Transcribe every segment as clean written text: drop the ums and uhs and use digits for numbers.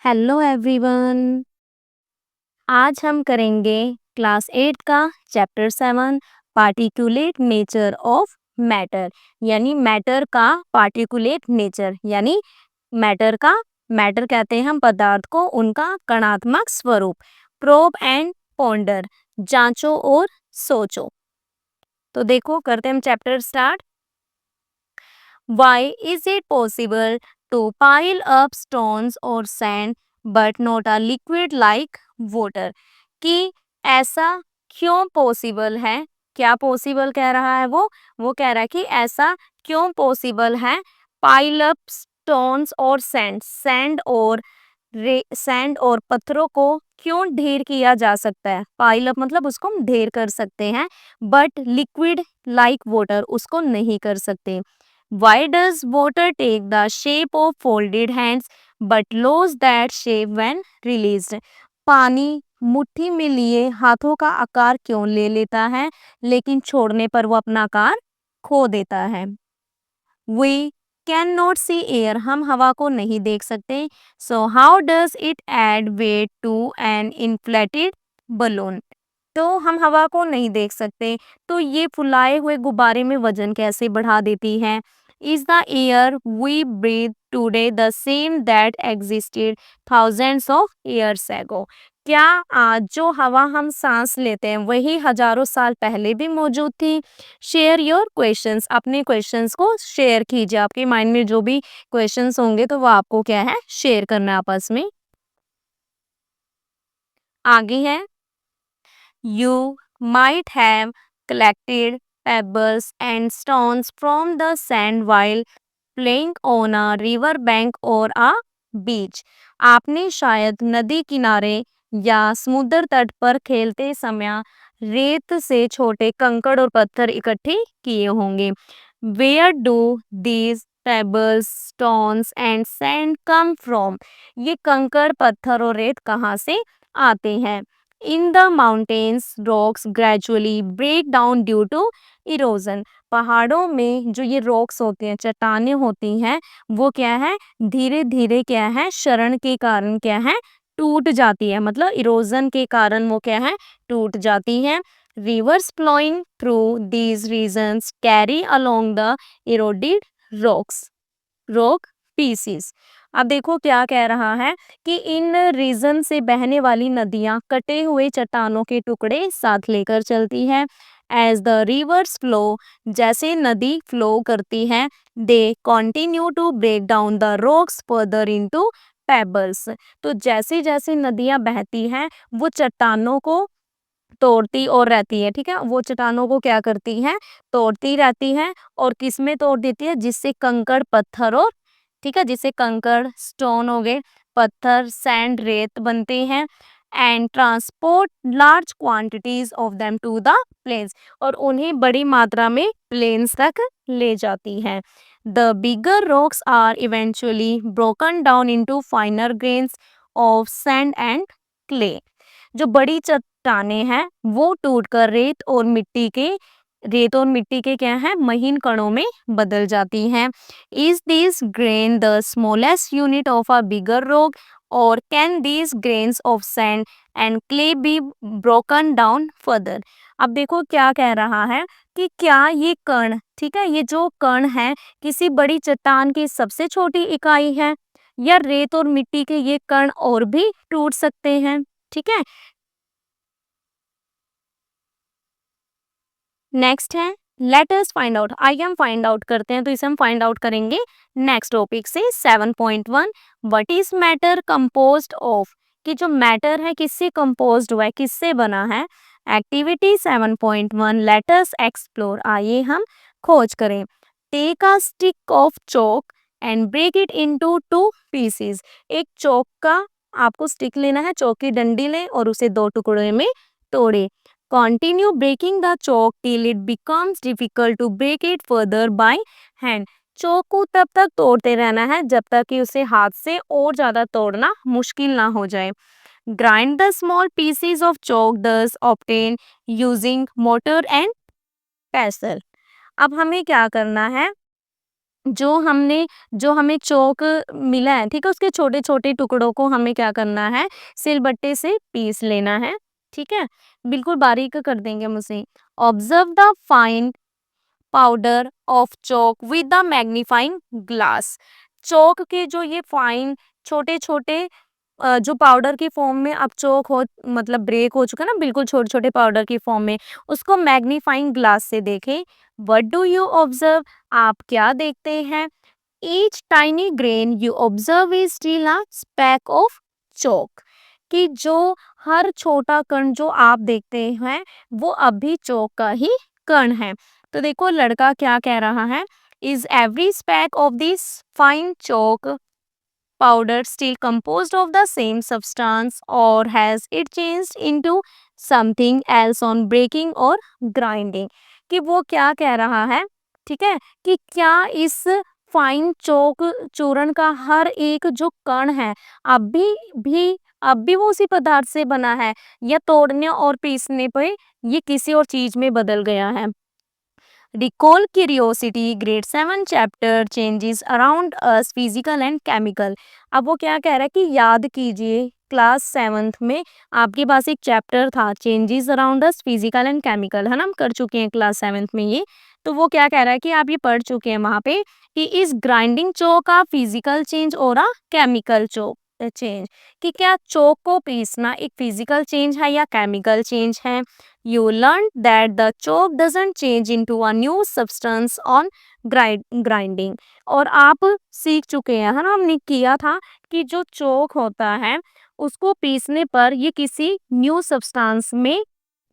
Hello everyone. आज हम करेंगे क्लास 8 का chapter 7 particulate nature of matter, यानी मैटर का पार्टिकुलेट नेचर, यानी मैटर कहते हैं हम पदार्थ को, उनका कणात्मक स्वरूप। प्रोब एंड पॉन्डर, जांचो और सोचो। तो देखो, करते हैं हम chapter start. Why is it possible to pile up stones or sand but not a liquid like water? कि ऐसा क्यों पॉसिबल है? क्या पॉसिबल कह रहा है वो कह रहा है कि ऐसा क्यों पॉसिबल है? पाइल अप स्टोन्स और सैंड और पत्थरों को क्यों ढेर किया जा सकता है? पाइल अप मतलब उसको हम ढेर कर सकते हैं, बट लिक्विड लाइक वाटर उसको नहीं कर सकते। Why does water take the shape of folded hands but lose that shape when released? पानी मुट्ठी में लिए हाथों का आकार क्यों ले लेता है, लेकिन छोड़ने पर वो अपना आकार खो देता है? We cannot see air, हम हवा को नहीं देख सकते। So how does it add weight to an inflated balloon? तो हम हवा को नहीं देख सकते, तो ये फुलाए हुए गुब्बारे में वजन कैसे बढ़ा देती है? Is the air we breathe today the same that existed thousands of years ago? क्या आज जो हवा हम सांस लेते हैं वही हजारों साल पहले भी मौजूद थी? शेयर योर क्वेश्चंस, अपने क्वेश्चंस को शेयर कीजिए। आपके माइंड में जो भी क्वेश्चंस होंगे तो वो आपको क्या है, शेयर करना आपस में। आगे है, You might have collected pebbles and stones from the sand while playing on a river bank or a beach. आपने शायद नदी किनारे या समुद्र तट पर खेलते समय रेत से छोटे कंकड़ और पत्थर इकट्ठे किए होंगे। Where do these pebbles, stones and sand come from? ये कंकड़, पत्थर और रेत कहाँ से आते हैं? In the mountains, rocks gradually break down due to erosion. पहाड़ों में जो ये रॉक्स होते हैं, चट्टानें होती हैं, वो क्या है, धीरे धीरे क्या है, क्षरण के कारण क्या है, टूट जाती है। मतलब इरोजन के कारण वो क्या है, टूट जाती है। Rivers flowing through these regions carry along the eroded rock pieces. अब देखो क्या कह रहा है कि इन रीजन से बहने वाली नदियां कटे हुए चट्टानों के टुकड़े साथ लेकर चलती हैं। एज द रिवर्स फ्लो, जैसे नदी फ्लो करती है, they continue to break down the rocks further into pebbles. तो जैसे जैसे नदियां बहती हैं वो चट्टानों को तोड़ती और रहती है, ठीक है, वो चट्टानों को क्या करती हैं, तोड़ती रहती हैं। और किस में तोड़ देती है, जिससे कंकड़, पत्थर और, ठीक है, जिससे कंकड़ स्टोन हो गए, पत्थर सैंड रेत बनते हैं। And transport large quantities of them to the plains, और उन्हें बड़ी मात्रा में प्लेन्स तक ले जाती है। The bigger rocks are eventually broken down into finer grains of sand and clay. जो बड़ी चट्टानें हैं वो टूटकर रेत और मिट्टी के क्या है, महीन कणों में बदल जाती हैं। Is this grain the smallest unit of a bigger rock, और can these grains of sand and clay be broken down further? अब देखो क्या कह रहा है कि क्या ये कण, ठीक है, ये जो कण है किसी बड़ी चट्टान की सबसे छोटी इकाई है, या रेत और मिट्टी के ये कण और भी टूट सकते हैं, ठीक है। नेक्स्ट है, लेट अस फाइंड आउट, आइए हम फाइंड आउट करते हैं। तो इसे हम फाइंड आउट करेंगे नेक्स्ट टॉपिक से। 7.1, what is matter composed of? कि जो मैटर है किससे कंपोज्ड हुआ है, किससे बना है। एक्टिविटी 7.1, लेट अस एक्सप्लोर, आइए हम खोज करें। Take a stick of chalk and break it into two pieces. एक चौक का आपको स्टिक लेना है, चौक की डंडी लें और उसे दो टुकड़े में तोड़े। Continue breaking the chalk till it becomes difficult to break it further by hand. चौक को तब तक तोड़ते रहना है जब तक कि उसे हाथ से और ज्यादा तोड़ना मुश्किल ना हो जाए। Grind the small pieces of chalk thus obtained using mortar and pestle. अब हमें क्या करना है, जो हमें चौक मिला है, ठीक है, उसके छोटे-छोटे टुकड़ों को हमें क्या करना है, सिलबट्टे से पीस लेना है, ठीक है? बिल्कुल बारीक कर देंगे हम उसे। Observe the fine powder of chalk with the magnifying glass. Chalk के जो ये फाइन छोटे-छोटे जो पाउडर की फॉर्म में अब चॉक हो, मतलब ब्रेक हो चुका है ना, बिल्कुल छोटे-छोटे पाउडर की फॉर्म में, उसको मैग्नीफाइंग ग्लास से देखें। What do you observe? आप क्या देखते हैं? Each tiny grain you observe is still a SPAC of chalk. कि जो हर छोटा कण जो आप देखते हैं वो अभी चॉक का ही कण है। तो देखो लड़का क्या कह रहा है, is every SPAC of this fine chalk powder still composed of the same substance, or has it changed into something else on breaking or grinding? कि वो क्या कह रहा है, ठीक है, कि क्या इस फाइन चौक चूर्ण का हर एक जो कण है अभी भी अब भी वो उसी पदार्थ से बना है, या तोड़ने और पीसने पे ये किसी और चीज में बदल गया है। Recall curiosity, grade 7 chapter changes around us physical and chemical। अब वो क्या कह रहा है कि याद कीजिए क्लास 7th में आपके पास एक चैप्टर था changes around us physical and chemical, है ना, हम कर चुके हैं क्लास 7th में ये। तो वो क्या कह रहा है कि आप ये पढ़ चुके हैं वहां पे कि इस ग्राइंडिंग चोक का फिजिकल चेंज और अ केमिकल चोक चेंज, कि क्या चोक को पीसना एक फिजिकल चेंज है या केमिकल चेंज है। You learned that the chalk doesn't change into a new substance on grinding। और आप सीख चुके हैं, है ना, हमने किया था कि जो चोक होता है उसको पीसने पर ये किसी न्यू सब्सटेंस में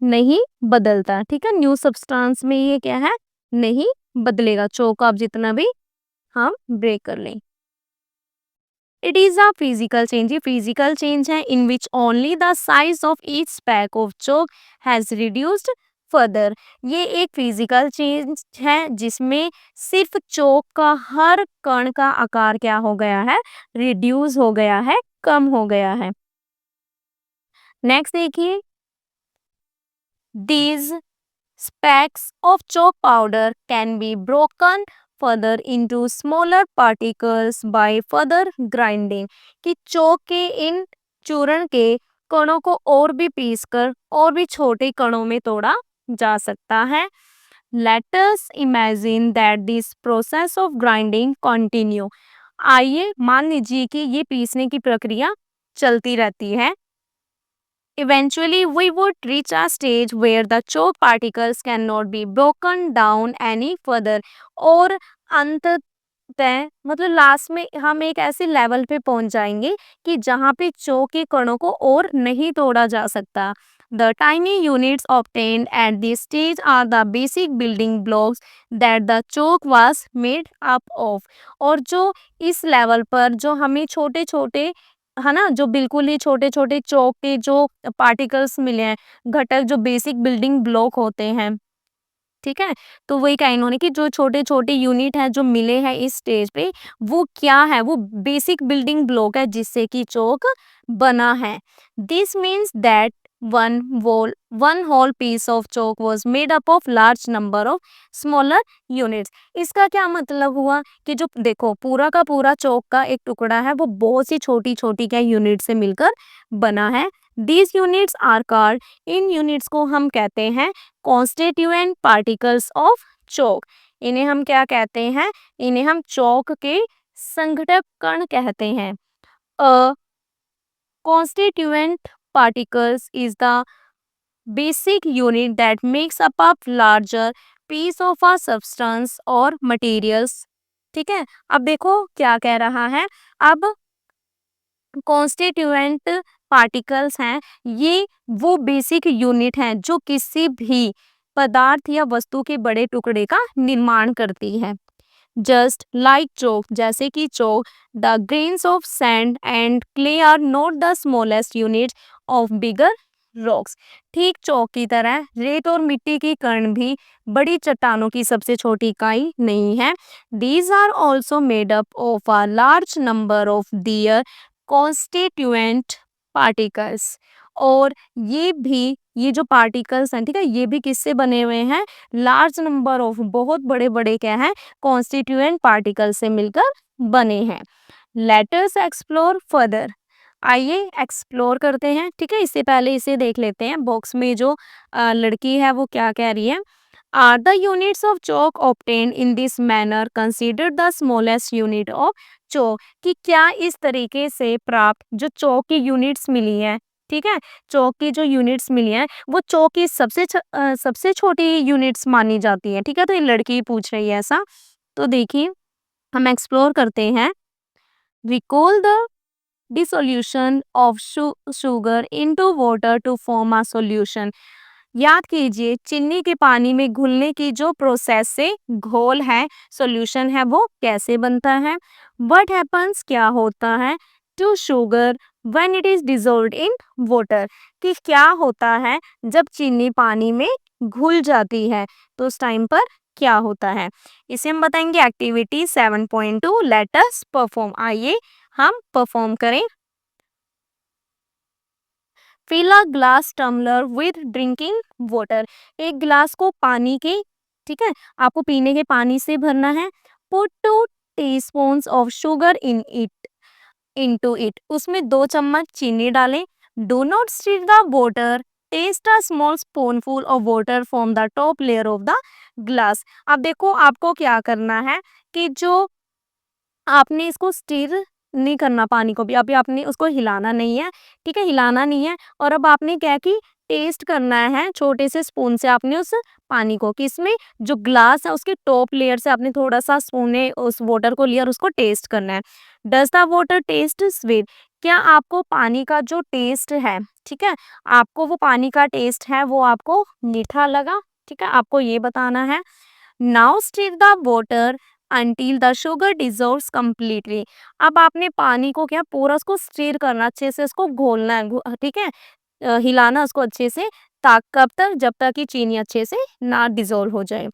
नहीं बदलता, ठीक है, न्यू सब्सटेंस में ये क्या है, नहीं बदलेगा, चोक आप जितना भी हम ब्रेक कर लें। It is a physical change, ये फिजिकल चेंज है in which only the size of each speck of chalk has reduced further. ये एक फिजिकल चेंज है जिसमें सिर्फ चोक का हर कण का आकार क्या हो गया है, रिड्यूस हो गया है, कम हो गया है। नेक्स्ट देखिए, these specks of chalk powder can be broken further into smaller particles by further grinding। कि चौक के इन चूर्ण के कणों को और भी पीसकर और भी छोटे कणों में तोड़ा जा सकता है। Let us imagine that this process of grinding continue। आइए मान लीजिए कि ये पीसने की प्रक्रिया चलती रहती है। Eventually, we would reach a stage where the chalk particles cannot be broken down any further। और अंततः मतलब लास्ट में हम एक ऐसे लेवल पे पहुंच जाएंगे कि जहां पे चौक के कणों को और नहीं तोड़ा जा सकता। The tiny units obtained at this stage are the basic building blocks that the chalk was made up of। और जो इस लेवल पर जो हमें छोटे छोटे, है ना, जो बिल्कुल ही छोटे छोटे चौक के जो पार्टिकल्स मिले हैं, घटक जो बेसिक बिल्डिंग ब्लॉक होते हैं, ठीक है, तो वही कहा इन्होंने कि जो छोटे छोटे यूनिट है जो मिले हैं इस स्टेज पे, वो क्या है, वो बेसिक बिल्डिंग ब्लॉक है जिससे कि चौक बना है। This means that one whole piece of chalk was made up of large number of smaller units. इसका क्या मतलब हुआ कि जो देखो पूरा का पूरा चौक का एक टुकड़ा है वो बहुत सी छोटी छोटी क्या यूनिट से मिलकर बना है। दीज यूनिट्स आर कॉल्ड, इन यूनिट्स को हम कहते हैं कॉन्स्टिट्यूएंट पार्टिकल्स ऑफ चौक। इन्हें हम क्या कहते हैं, इन्हें हम चौक के संघटक कण कहते हैं। अ constituent particles is the basic unit that makes up a larger piece of a substance or materials। ठीक है, अब देखो क्या कह रहा है, अब कॉन्स्टिट्यूएंट पार्टिकल्स हैं, ये वो बेसिक यूनिट हैं जो किसी भी पदार्थ या वस्तु के बड़े टुकड़े का निर्माण करती है। जस्ट लाइक चौक, जैसे कि chalk, the grains of sand and clay are not the smallest units of bigger rocks. ठीक चौक की तरह रेत और मिट्टी की कण भी बड़ी चट्टानों की सबसे छोटी इकाई नहीं है। These are also made up of a large number of their constituent particles. और ये जो पार्टिकल्स हैं, ठीक है, ये भी किससे बने हुए हैं? लार्ज नंबर ऑफ, बहुत बड़े बड़े क्या हैं, कॉन्स्टिट्यूएंट पार्टिकल से मिलकर बने हैं। लेटर्स एक्सप्लोर फर्दर, आइए एक्सप्लोर करते हैं, ठीक है। इससे पहले इसे देख लेते हैं, बॉक्स में जो लड़की है वो क्या कह रही है। Are the units of chalk obtained in this manner considered the smallest unit of chalk, कि क्या इस तरीके से प्राप्त जो चौक की यूनिट्स मिली है, ठीक है, चौक की जो यूनिट्स मिली हैं वो चौक की सबसे छोटी यूनिट्स मानी जाती है, ठीक है। तो ये लड़की पूछ रही है ऐसा। तो देखिए हम एक्सप्लोर करते हैं। Recall the dissolution of sugar into water to form a solution, याद कीजिए चीनी के पानी में घुलने की जो प्रोसेस से घोल है, सॉल्यूशन है, वो कैसे बनता है। व्हाट हैपन्स, क्या होता है, to sugar when it is dissolved in water, कि क्या होता है जब चीनी पानी में घुल जाती है, तो उस टाइम पर क्या होता है। इसे हम बताएंगे एक्टिविटी 7.2 लेट अस परफॉर्म, आइए हम परफॉर्म करें। Fill a glass tumbler with drinking water, एक गिलास को पानी के, ठीक है, आपको पीने के पानी से भरना है। Put 2 teaspoons of sugar into it, उसमें 2 चम्मच चीनी डालें। Do not stir the water, taste a small spoonful of water from the top layer of the glass. अब देखो आपको क्या करना है कि जो आपने इसको स्टिर नहीं करना पानी को भी, अभी आपने उसको हिलाना नहीं है, ठीक है, हिलाना नहीं है। और अब आपने क्या की, टेस्ट करना है छोटे से स्पून से आपने उस पानी को, किसमें, जो ग्लास है उसके टॉप लेयर से आपने थोड़ा सा स्पून ने उस वाटर को लिया और उसको टेस्ट करना है। Does the water test sweet, क्या आपको पानी का जो टेस्ट है, ठीक है, आपको वो पानी का टेस्ट है वो आपको मीठा लगा, ठीक है, आपको ये बताना है। Now stir the water until the sugar dissolves completely, अब आपने पानी को क्या पूरा उसको स्टिर करना, अच्छे से उसको घोलना है, ठीक है, हिलाना उसको अच्छे से, कब तक, जब तक कि चीनी अच्छे से ना डिजोल्व हो जाए।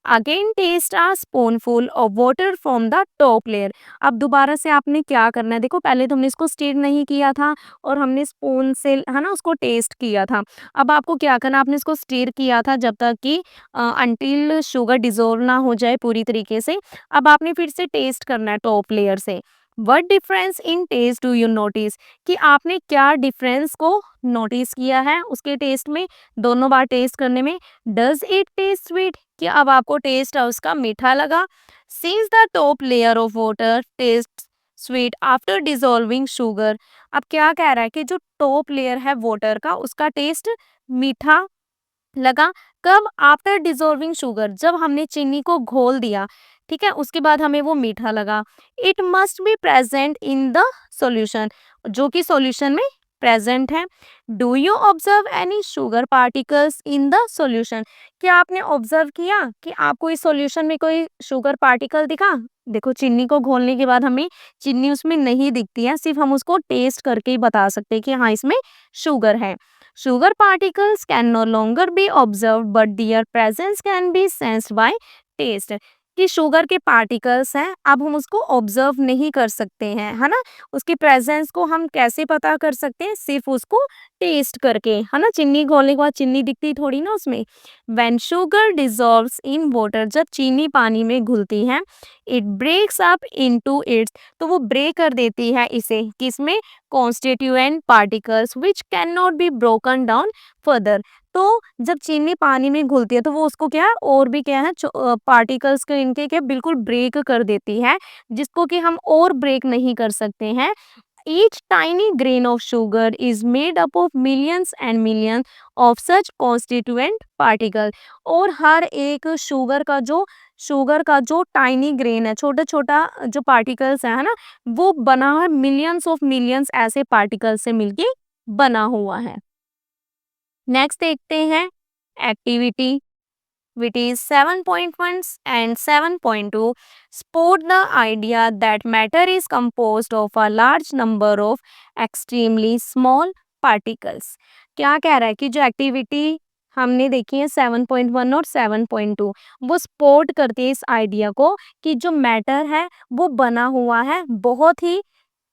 Again taste a spoonful of water from the top layer, अब दोबारा से आपने क्या करना है, देखो पहले तो हमने इसको स्टिर नहीं किया था और हमने स्पून से, है ना, उसको टेस्ट किया था। अब आपको क्या करना, आपने इसको स्टिर किया था जब तक कि अंटिल शुगर डिजोल्व ना हो जाए पूरी तरीके से। अब आपने फिर से टेस्ट करना है टॉप लेयर से। What difference in taste do you notice, कि आपने क्या डिफरेंस को नोटिस किया है उसके टेस्ट में, दोनों बार टेस्ट करने में। डज इट टेस्ट स्वीट, कि अब आपको टेस्ट है उसका मीठा लगा। Since the top layer of water test sweet after dissolving sugar, अब क्या कह रहा है कि जो टॉप लेयर है वाटर का उसका टेस्ट मीठा लगा, कब, आफ्टर डिजोल्विंग शुगर, जब हमने चीनी को घोल दिया, ठीक है, उसके बाद हमें वो मीठा लगा। It must be present in the solution, जो कि सॉल्यूशन में प्रेजेंट है। Do you observe any sugar particles in the solution, क्या आपने ऑब्जर्व किया कि आपको इस सॉल्यूशन में कोई शुगर पार्टिकल दिखा। देखो चीनी को घोलने के बाद हमें चीनी उसमें नहीं दिखती है, सिर्फ हम उसको टेस्ट करके ही बता सकते हैं कि हाँ इसमें शुगर है। Sugar particles can no longer be observed but their presence can be sensed by taste, कि शुगर के पार्टिकल्स हैं, अब हम उसको ऑब्जर्व नहीं कर सकते हैं, है ना, उसकी प्रेजेंस को हम कैसे पता कर सकते हैं, सिर्फ उसको टेस्ट करके, है ना, चीनी घोलने के बाद चीनी दिखती थोड़ी ना उसमें। When sugar dissolves in water, जब चीनी पानी में घुलती है, it breaks up into its, तो वो ब्रेक कर देती है इसे, किसमें, constituent particles which can not be broken down further, तो जब चीनी पानी में घुलती है तो वो उसको क्या है और भी क्या है पार्टिकल्स के इनके क्या बिल्कुल ब्रेक कर देती है, जिसको कि हम और ब्रेक नहीं कर सकते हैं। Each tiny grain of sugar is made up of millions and millions of such constituent particles, और हर एक शुगर का जो टाइनी ग्रेन है, छोटा छोटा जो पार्टिकल्स है ना, वो बना है मिलियंस ऑफ मिलियंस ऐसे पार्टिकल्स से मिलके बना हुआ है। नेक्स्ट देखते हैं activity which is 7.1 and 7.2 support the idea that matter is composed of a large number of extremely small particles, क्या कह रहा है कि जो एक्टिविटी हमने देखी है 7.1 और 7.2 वो सपोर्ट करती है इस आइडिया को कि जो मैटर है वो बना हुआ है बहुत ही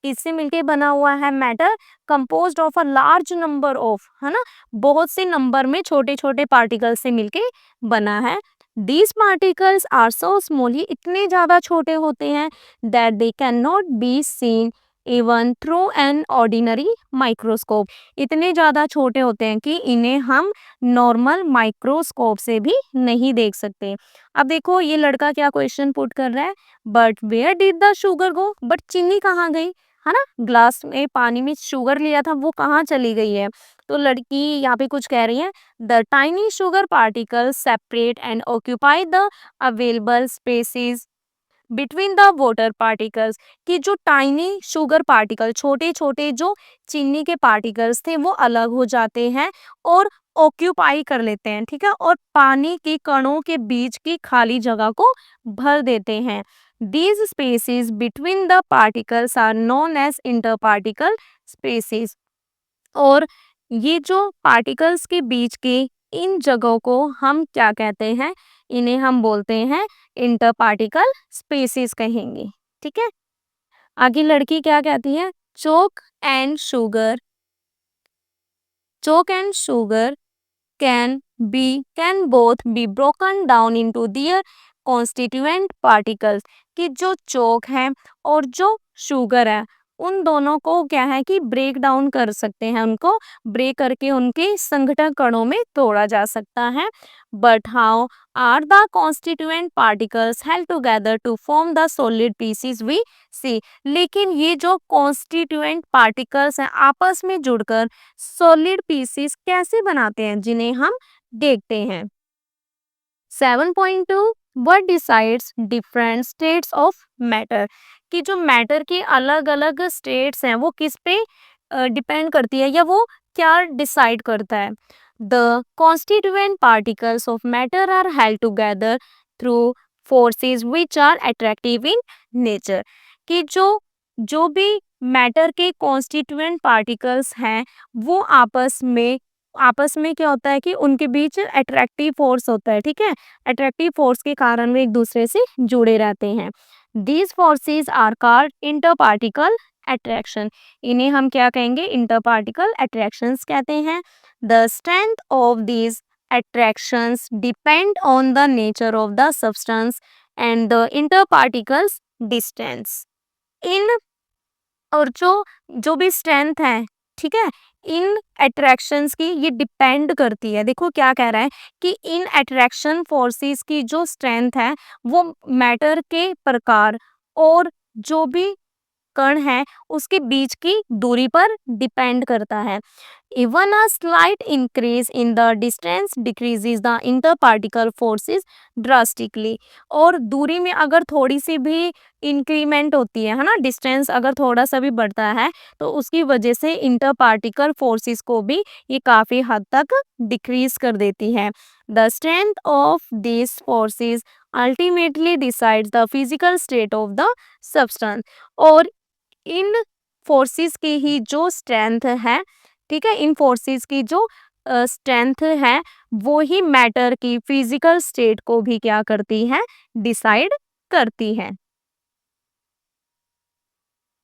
किससे मिलके बना हुआ है? Matter composed of a large number of, है ना, बहुत से नंबर में छोटे छोटे पार्टिकल से मिलके बना है। These particles are so small, ये इतने ज्यादा छोटे होते हैं that they can not be seen even through an ordinary microscope, इतने ज्यादा छोटे होते हैं कि इन्हें हम नॉर्मल माइक्रोस्कोप से भी नहीं देख सकते। अब देखो ये लड़का क्या क्वेश्चन पुट कर रहा है, but where did the sugar go, but चीनी कहाँ गई, है ना, ग्लास में पानी में शुगर लिया था वो कहाँ चली गई है? तो लड़की यहाँ पे कुछ कह रही है, the tiny sugar particles separate and occupy the available spaces between the water particles, कि जो टाइनी शुगर पार्टिकल, छोटे छोटे जो चीनी के पार्टिकल्स थे वो अलग हो जाते हैं और ऑक्यूपाई कर लेते हैं, ठीक है, और पानी के कणों के बीच की खाली जगह को भर देते हैं। These spaces between the particles are known as inter particle spaces, और ये जो पार्टिकल्स के बीच के इन जगहों को हम क्या कहते हैं? इन्हें हम बोलते हैं इंटर पार्टिकल स्पेसिस कहेंगे, ठीक है। आगे लड़की क्या कहती है, chalk and sugar, chalk and sugar can both be broken down into their constituent particles, कि जो चोक है और जो शुगर है उन दोनों को क्या है कि ब्रेक डाउन कर सकते हैं, उनको ब्रेक करके उनके संघटक कणों में तोड़ा जा सकता है। But how are the constituent particles held together to form the solid pieces we see, लेकिन ये जो कॉन्स्टिट्यूएंट पार्टिकल्स हैं आपस में जुड़कर सॉलिड पीसीस कैसे बनाते हैं जिन्हें हम देखते हैं। 7.2 what decides different states of matter, कि जो मैटर के अलग अलग स्टेट्स हैं वो किस पे डिपेंड करती है या वो क्या डिसाइड करता है। The constituent particles of matter are held together through forces which are attractive in nature, कि जो भी मैटर के कॉन्स्टिट्यूएंट पार्टिकल्स हैं वो आपस में क्या होता है कि उनके बीच अट्रैक्टिव फोर्स होता है, ठीक है, अट्रैक्टिव फोर्स के कारण वे एक दूसरे से जुड़े रहते हैं। These forces are called inter particle attraction, इन्हें हम क्या कहेंगे? इंटर पार्टिकल अट्रैक्शंस कहते हैं। The strength of these attractions depend on the nature of the substance and the interparticles distance, इन और जो जो भी स्ट्रेंथ है, ठीक है, इन अट्रैक्शंस की ये डिपेंड करती है। देखो क्या कह रहा है कि इन अट्रैक्शन फोर्सेस की जो स्ट्रेंथ है वो मैटर के प्रकार और जो भी कण है उसके बीच की दूरी पर डिपेंड करता है। Even a slight increase in the distance decreases the interparticle forces drastically, और दूरी में अगर थोड़ी सी भी इंक्रीमेंट होती है ना, डिस्टेंस अगर थोड़ा सा भी बढ़ता है तो उसकी वजह से इंटरपार्टिकल फोर्सेस को भी ये काफ़ी हद तक डिक्रीज कर देती है। The strength of this forces ultimately decides the physical state of the substance, और इन फोर्सेस की ही जो स्ट्रेंथ है, ठीक है, इन फोर्सेस की जो स्ट्रेंथ है वो ही मैटर की फिजिकल स्टेट को भी क्या करती है? डिसाइड करती है।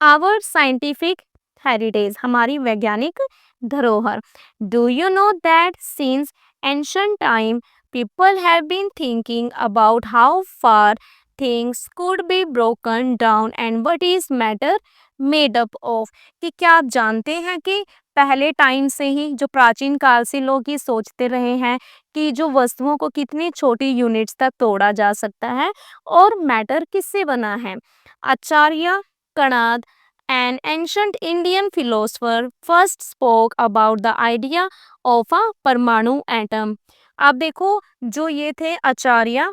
आवर साइंटिफिक हेरिटेज, हमारी वैज्ञानिक धरोहर। Do you know that since ancient time people have been thinking about how far things could be broken down and what is matter made up of, कि क्या आप जानते हैं कि पहले टाइम से ही, जो प्राचीन काल से लोग ये सोचते रहे हैं कि जो वस्तुओं को कितनी छोटी यूनिट्स तक तोड़ा जा सकता है और मैटर किससे बना है। आचार्य Kanad, an ancient Indian philosopher, first spoke about the idea of a परमाणु एटम। अब देखो जो ये थे आचार्य,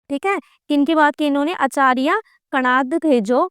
ठीक है, किनकी बात की इन्होंने? आचार्य कणाद थे जो,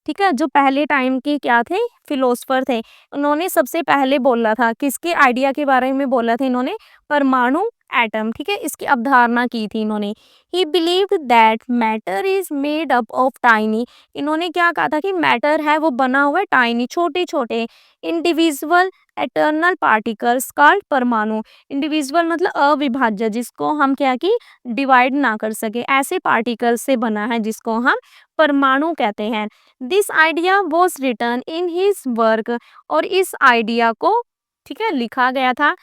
ठीक है, जो पहले टाइम के क्या थे? फिलोसफर थे। उन्होंने सबसे पहले बोला था, किसके आइडिया के बारे में बोला था इन्होंने? परमाणु एटम, ठीक है, इसकी अवधारणा की थी इन्होंने। ही believed that matter is made up of tiny, इन्होंने क्या कहा था कि मैटर है वो बना हुआ है टाइनी, छोटे छोटे इंडिविजुअल एटर्नल पार्टिकल्स कॉल्ड परमाणु। इंडिविजुअल मतलब अविभाज्य, जिसको हम क्या कि डिवाइड ना कर सके, ऐसे पार्टिकल्स से बना है जिसको हम परमाणु कहते हैं। This idea was written in his work, और इस आइडिया को, ठीक है, लिखा गया था,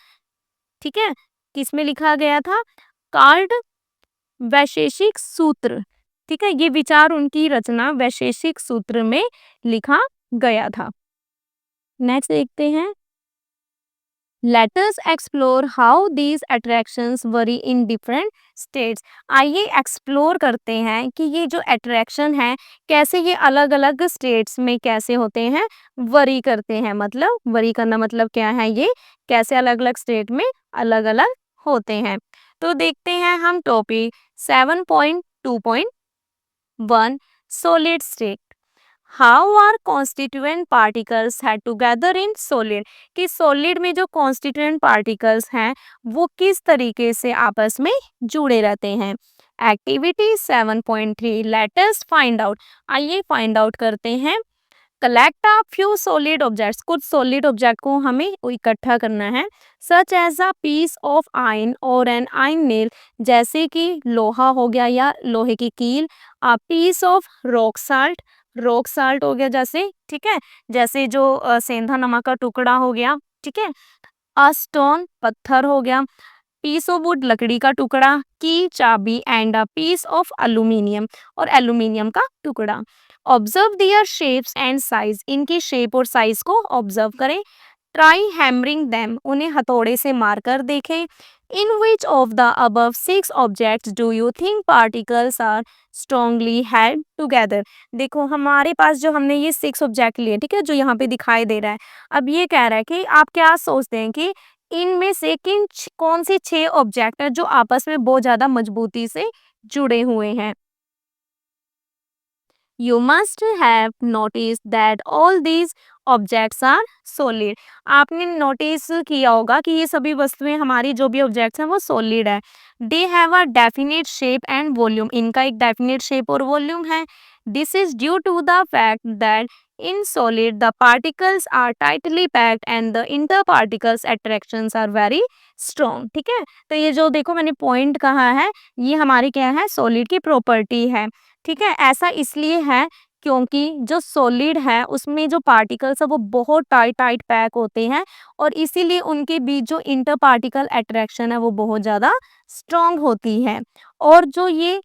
ठीक है, किसमें लिखा गया था, कार्ड वैशेषिक सूत्र, ठीक है, ये विचार उनकी रचना वैशेषिक सूत्र में लिखा गया था। नेक्स्ट देखते हैं, Let us explore how these attractions vary in different states. आइए एक्सप्लोर करते हैं कि ये जो अट्रैक्शन है कैसे ये अलग अलग स्टेट्स में कैसे होते हैं, वरी करते हैं, मतलब वरी करना मतलब क्या है, ये कैसे अलग अलग स्टेट में अलग अलग होते हैं। तो देखते हैं हम topic 7.2.1 solid state. How are constituent particles है टुगेदर इन सॉलिड, कि सॉलिड में जो कॉन्स्टिट्यूएंट पार्टिकल्स हैं वो किस तरीके से आपस में जुड़े रहते हैं। Activity 7.3 let us find out, आइए फाइंड आउट करते हैं। Collect a few solid objects, कुछ सॉलिड ऑब्जेक्ट को हमें इकट्ठा करना है। Such as a piece of iron और एन आयन नेल, जैसे कि लोहा हो गया या लोहे की कील। A piece of rock salt, rock salt हो गया जैसे, ठीक है, जैसे जो सेंधा नमक का टुकड़ा हो गया, ठीक है। अ स्टोन, पत्थर हो गया। पीस ऑफ वुड, लकड़ी का टुकड़ा। की, चाबी। And a piece of aluminium, और एल्यूमिनियम का टुकड़ा। Observe their shapes and size, इनकी शेप और साइज को ऑब्जर्व करें। ट्राई हैमरिंग देम, उन्हें हथौड़े से मारकर देखें। In which of the above 6 objects do you think particles are strongly held together. देखो हमारे पास जो हमने ये 6 ऑब्जेक्ट लिए, ठीक है, जो यहाँ पे दिखाई दे रहा है। अब ये कह रहा है कि आप क्या सोचते हैं कि इनमें से कौन से 6 ऑब्जेक्ट है जो आपस में बहुत ज्यादा मजबूती से जुड़े हुए हैं। You must have noticed that all these objects are solid. आपने नोटिस किया होगा कि ये सभी वस्तुएं, हमारी जो भी ऑब्जेक्ट्स हैं वो सॉलिड है। They have a definite shape and volume. इनका एक definite shape और volume है। This is due to the fact that in solid the particles are tightly packed and the interparticles attractions are very strong. ठीक है, तो ये जो देखो मैंने पॉइंट कहा है, ये हमारी क्या है, सॉलिड की प्रॉपर्टी है। ठीक है, ऐसा इसलिए है क्योंकि जो सॉलिड है उसमें जो पार्टिकल्स है वो बहुत टाइट टाइट पैक होते हैं, और इसीलिए उनके बीच जो इंटर पार्टिकल अट्रैक्शन है वो बहुत ज़्यादा स्ट्रॉन्ग होती है। और जो ये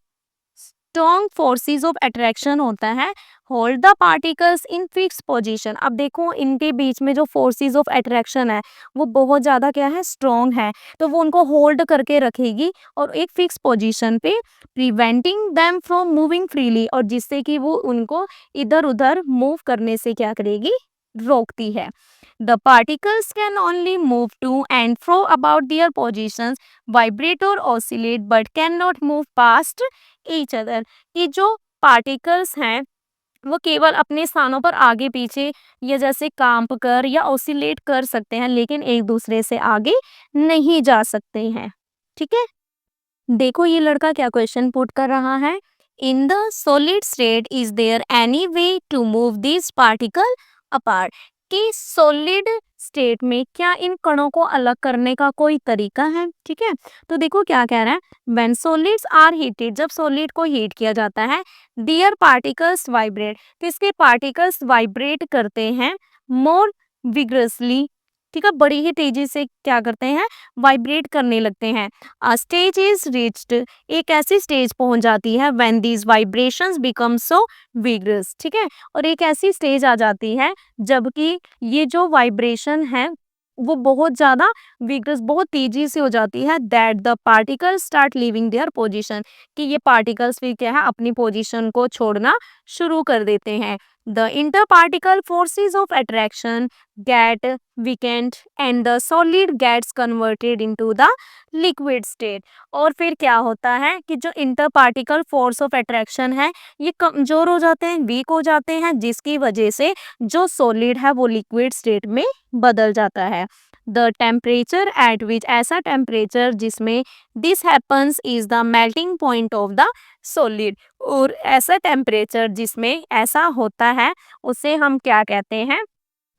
स्ट्रॉन्ग फोर्सेस ऑफ अट्रैक्शन होता है, hold the particles in fix position. अब देखो इनके बीच में जो फोर्सेस ऑफ अट्रैक्शन है वो बहुत ज़्यादा क्या है, स्ट्रॉन्ग है, तो वो उनको होल्ड करके रखेगी और एक फिक्स पोजीशन पे, preventing them from moving freely, और जिससे कि वो उनको इधर उधर मूव करने से क्या करेगी, रोकती है। The particles can only move to and fro about their positions, vibrate or oscillate, but cannot move past each other. ये जो particles हैं वो केवल अपने स्थानों पर आगे पीछे या जैसे कांप कर या ऑसिलेट कर सकते हैं, लेकिन एक दूसरे से आगे नहीं जा सकते हैं। ठीक है, देखो ये लड़का क्या क्वेश्चन पुट कर रहा है। In the solid state is there any way to move this particle apart, कि सॉलिड स्टेट में क्या इन कणों को अलग करने का कोई तरीका है। ठीक है, तो देखो क्या कह रहा है, व्हेन सॉलिड्स आर हीटेड, जब सॉलिड को हीट किया जाता है, दियर पार्टिकल्स वाइब्रेट, तो इसके पार्टिकल्स वाइब्रेट करते हैं मोर विग्रसली, ठीक है, बड़ी ही तेजी से क्या करते हैं, वाइब्रेट करने लगते हैं। स्टेज इज रिच्ड, एक ऐसी स्टेज पहुंच जाती है when these vibrations become so vigorous, ठीक है, और एक ऐसी स्टेज आ जाती है जबकि ये जो वाइब्रेशन है वो बहुत ज्यादा विग्रस, बहुत तेजी से हो जाती है, that the particles start leaving their position, कि ये पार्टिकल्स फिर क्या है, अपनी पोजीशन को छोड़ना शुरू कर देते हैं। The interparticle forces of attraction get weakened and the solid gets converted into the liquid state। और फिर क्या होता है कि जो inter particle force of attraction है ये कमजोर हो जाते हैं, वीक हो जाते हैं, जिसकी वजह से जो सॉलिड है वो लिक्विड स्टेट में बदल जाता है। द टेम्परेचर एट विच, ऐसा टेम्परेचर जिसमें this happens is the melting point of the solid, और ऐसा टेम्परेचर जिसमें ऐसा होता है उसे हम क्या कहते हैं,